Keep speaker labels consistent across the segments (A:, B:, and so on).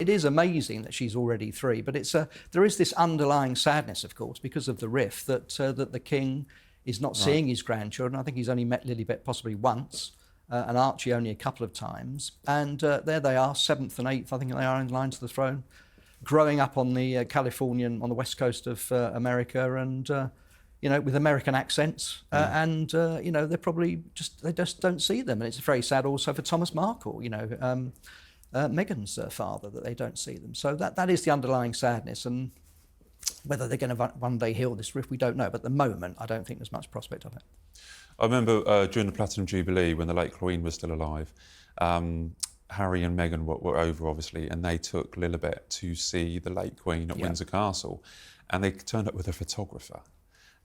A: it is amazing that she's already 3, but there is this underlying sadness, of course, because of the rift that the king is not seeing his grandchildren. I think he's only met Lilibet possibly once, and Archie only a couple of times. And there they are, 7th and 8th, I think they are in line to the throne, growing up on the on the west coast of America, and with American accents, and they just don't see them, and it's very sad also for Thomas Markle, Meghan's father, that they don't see them. So that is the underlying sadness, and whether they're going to one day heal this rift, we don't know. But at the moment, I don't think there's much prospect of it.
B: I remember during the Platinum Jubilee, when the late Queen was still alive, Harry and Meghan were over, obviously, and they took Lilibet to see the late Queen at Windsor Castle, and they turned up with a photographer.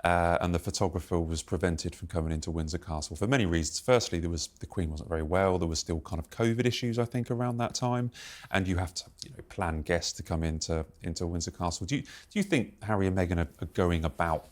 B: And the photographer was prevented from coming into Windsor Castle for many reasons. Firstly, the Queen wasn't very well. There was still kind of COVID issues, I think, around that time, and you have to plan guests to come into Windsor Castle. Do you think Harry and Meghan are going about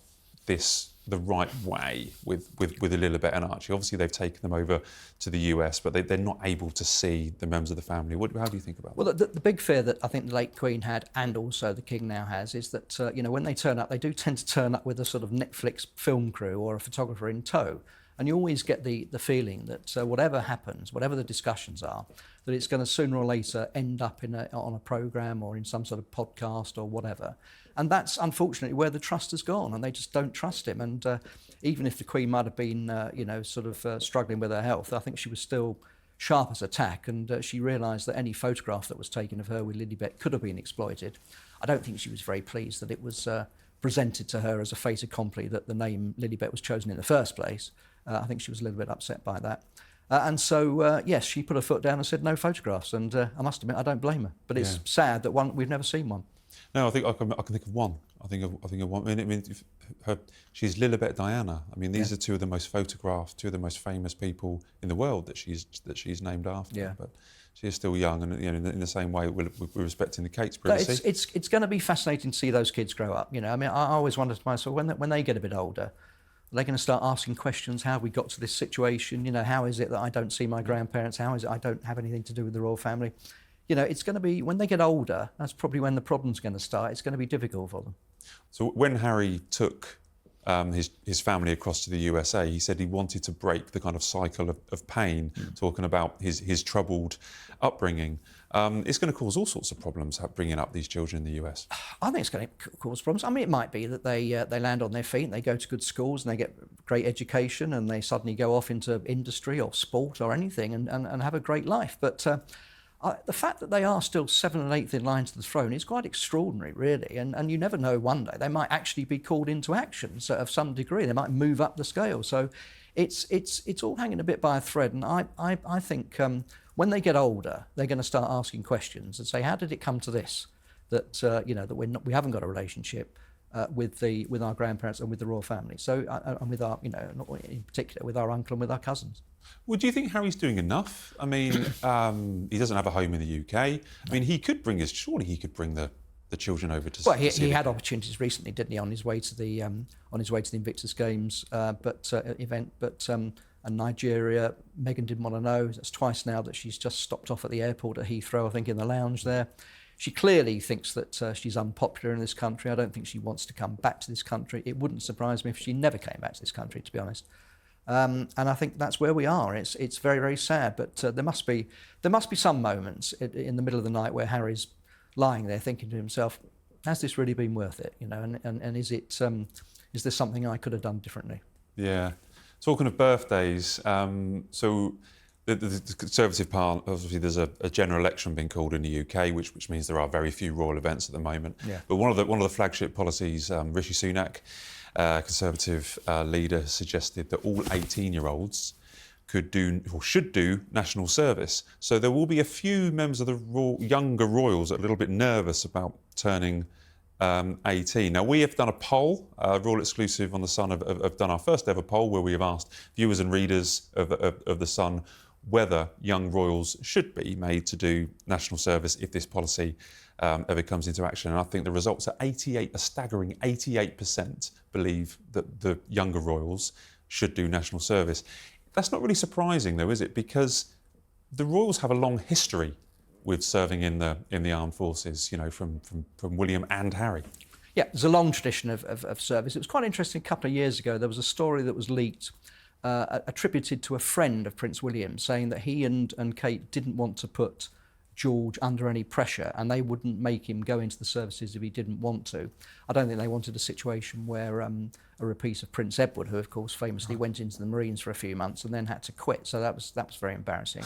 B: this the right way with Lilibet and Archie? Obviously, they've taken them over to the US, but they're not able to see the members of the family. How do you think about that?
A: Well, the big fear that I think the late Queen had, and also the King now has, is that when they turn up, they do tend to turn up with a sort of Netflix film crew or a photographer in tow. And you always get the feeling that whatever happens, whatever the discussions are, that it's going to sooner or later end up on a programme or in some sort of podcast or whatever. And that's unfortunately where the trust has gone, and they just don't trust him. And even if the Queen might have been, struggling with her health, I think she was still sharp as a tack, and she realised that any photograph that was taken of her with Lilibet could have been exploited. I don't think she was very pleased that it was presented to her as a fait accompli that the name Lilibet was chosen in the first place. I think she was a little bit upset by that. And so, yes, she put her foot down and said no photographs. And I must admit, I don't blame her. But it's sad that we've never seen one.
B: No, I think I can think of one. I think of one. I mean, she's Lilibet Diana. I mean, these are two of the most photographed, two of the most famous people in the world that she's named after. Yeah. But she is still young, and in the same way, we're respecting the Kate's privacy.
A: It's going to be fascinating to see those kids grow up. I mean, I always wondered to myself, when they get a bit older, are they going to start asking questions? How have we got to this situation? How is it that I don't see my grandparents? How is it I don't have anything to do with the royal family? It's going to be, when they get older, that's probably when the problem's going to start. It's going to be difficult for them.
B: So when Harry took his family across to the USA, he said he wanted to break the kind of cycle of pain, talking about his troubled upbringing. It's going to cause all sorts of problems bringing up these children in the US.
A: I think it's going to cause problems. I mean, it might be that they land on their feet and they go to good schools and they get great education and they suddenly go off into industry or sport or anything and have a great life. But the fact that they are still 7th and 8th in line to the throne is quite extraordinary, really. And you never know, one day they might actually be called into action of some degree. They might move up the scale. So it's all hanging a bit by a thread. And I think when they get older, they're going to start asking questions and say, how did it come to this? That that we haven't got a relationship with our grandparents and with the royal family. So and with our in particular with our uncle and with our cousins.
B: Well, do you think Harry's doing enough? I mean, he doesn't have a home in the UK. I mean, surely he could bring the children over to.
A: Well, he had opportunities recently, didn't he, on his way to the Invictus Games event, but. And Nigeria, Meghan didn't want to know. That's twice now that she's just stopped off at the airport at Heathrow, I think, in the lounge there. She clearly thinks that she's unpopular in this country. I don't think she wants to come back to this country. It wouldn't surprise me if she never came back to this country, to be honest. And I think that's where we are. It's very, very sad, but there must be some moments in the middle of the night where Harry's lying there thinking to himself, has this really been worth it? And is there something I could have done differently?
B: Yeah. Talking of birthdays, so the Conservative Party, obviously there's a general election being called in the UK, which means there are very few royal events at the moment. Yeah. But one of the flagship policies, Rishi Sunak, Conservative leader, suggested that all 18-year-olds could do or should do national service. So there will be a few members of the younger royals that are a little bit nervous about turning 18. Now, we have done a poll, Royal Exclusive on The Sun have done our first ever poll where we have asked viewers and readers of The Sun whether young royals should be made to do national service if this policy ever comes into action. And I think the results are a staggering 88% believe that the younger royals should do national service. That's not really surprising though, is it? Because the royals have a long history with serving in the armed forces, from William and Harry?
A: Yeah, there's a long tradition of service. It was quite interesting. A couple of years ago, there was a story that was leaked, attributed to a friend of Prince William, saying that he and Kate didn't want to put George under any pressure, and they wouldn't make him go into the services if he didn't want to. I don't think they wanted a situation where a repeat of Prince Edward, who of course famously went into the Marines for a few months and then had to quit. So that was very embarrassing.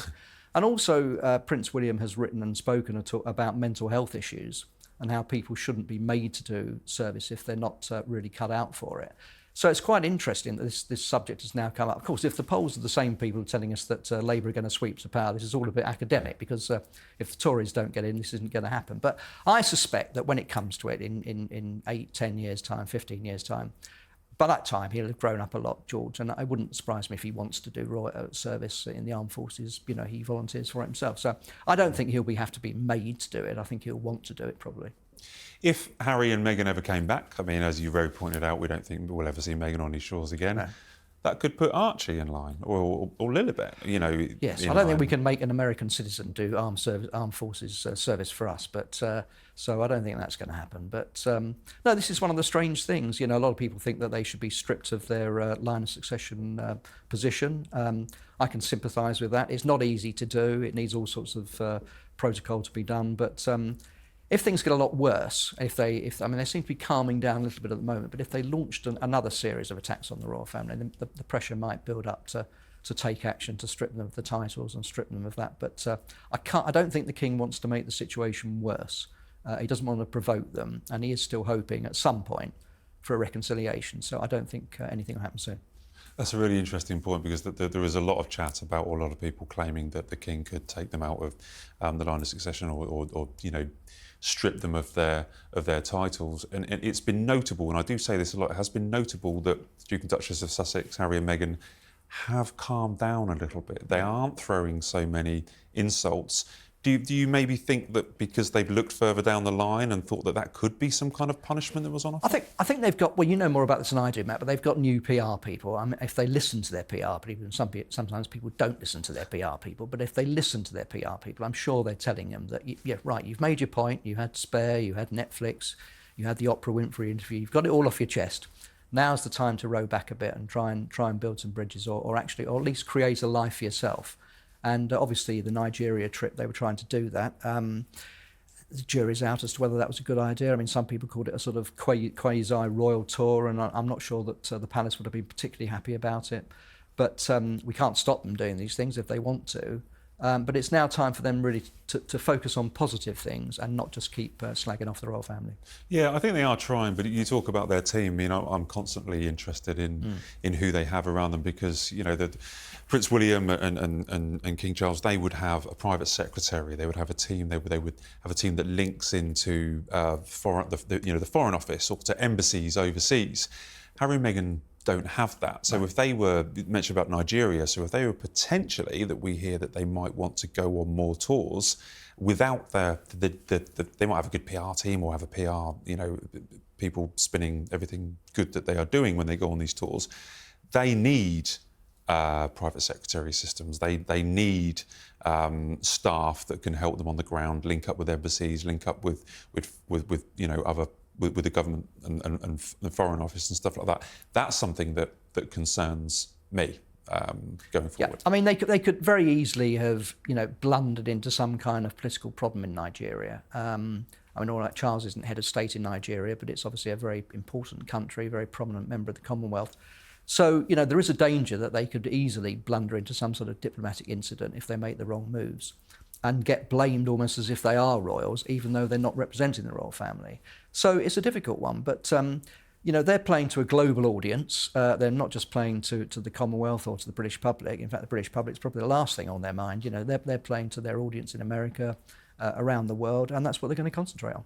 A: And also Prince William has written and spoken about mental health issues and how people shouldn't be made to do service if they're not really cut out for it. So it's quite interesting that this subject has now come up. Of course, if the polls are the same people telling us that Labour are going to sweep to power, this is all a bit academic, because if the Tories don't get in, this isn't going to happen. But I suspect that when it comes to it in 8, 10 years' time, 15 years' time, by that time he'll have grown up a lot, George, and it wouldn't surprise me if he wants to do royal service in the armed forces. He volunteers for it himself. So I don't think he'll have to be made to do it. I think he'll want to do it, probably.
B: If Harry and Meghan ever came back, I mean, as you very pointed out, we don't think we'll ever see Meghan on these shores again. No. That could put Archie in line, or Lilibet,
A: Yes, I don't think we can make an American citizen do armed forces service for us, but so I don't think that's going to happen. But no, this is one of the strange things. A lot of people think that they should be stripped of their line of succession position. I can sympathise with that. It's not easy to do. It needs all sorts of protocol to be done, but if things get a lot worse, they seem to be calming down a little bit at the moment, but if they launched another series of attacks on the royal family, then the pressure might build up to take action, to strip them of the titles and strip them of that. But I don't think the king wants to make the situation worse. He doesn't want to provoke them, and he is still hoping at some point for a reconciliation. So I don't think anything will happen soon.
B: That's a really interesting point, because there is a lot of chat about a lot of people claiming that the king could take them out of the line of succession, or strip them of their titles. And it's been notable, and I do say this a lot, it has been notable that the Duke and Duchess of Sussex, Harry and Meghan, have calmed down a little bit. They aren't throwing so many insults. Do you maybe think that because they've looked further down the line and thought that could be some kind of punishment that was on offer?
A: I think they've got, well, you know more about this than I do, Matt, but they've got new PR people. I mean, if they listen to their PR people, and sometimes people don't listen to their PR people, but if they listen to their PR people, I'm sure they're telling them that, yeah, right, you've made your point, you had Spare, you had Netflix, you had the Oprah Winfrey interview, you've got it all off your chest. Now's the time to row back a bit and try and build some bridges, or at least create a life for yourself. And obviously the Nigeria trip, they were trying to do that. The jury's out as to whether that was a good idea. I mean, some people called it a sort of quasi-royal tour, and I'm not sure that the palace would have been particularly happy about it. But we can't stop them doing these things if they want to. But it's now time for them really to focus on positive things and not just keep slagging off the royal family.
B: Yeah, I think they are trying, but you talk about their team. I'm constantly interested in who they have around them, because Prince William and King Charles, they would have a private secretary, they would have a team, they would have a team that links into the Foreign Office or to embassies overseas. Harry and Meghan don't have that. So if they were, you mentioned about Nigeria, so if they were potentially, that we hear that they might want to go on more tours without they might have a good PR team or have a PR, people spinning everything good that they are doing when they go on these tours. They need private secretary systems. They need staff that can help them on the ground, link up with embassies, link up with other with the government and the Foreign Office and stuff like that. That's something that concerns me going forward.
A: Yeah, I mean, they could very easily have blundered into some kind of political problem in Nigeria. I mean, all right, Charles isn't head of state in Nigeria, but it's obviously a very important country, very prominent member of the Commonwealth. So, there is a danger that they could easily blunder into some sort of diplomatic incident if they make the wrong moves, and get blamed almost as if they are royals, even though they're not representing the royal family. So it's a difficult one, but they're playing to a global audience. They're not just playing to the Commonwealth or to the British public. In fact, the British public's probably the last thing on their mind. They're playing to their audience in America, around the world, and that's what they're going to concentrate on.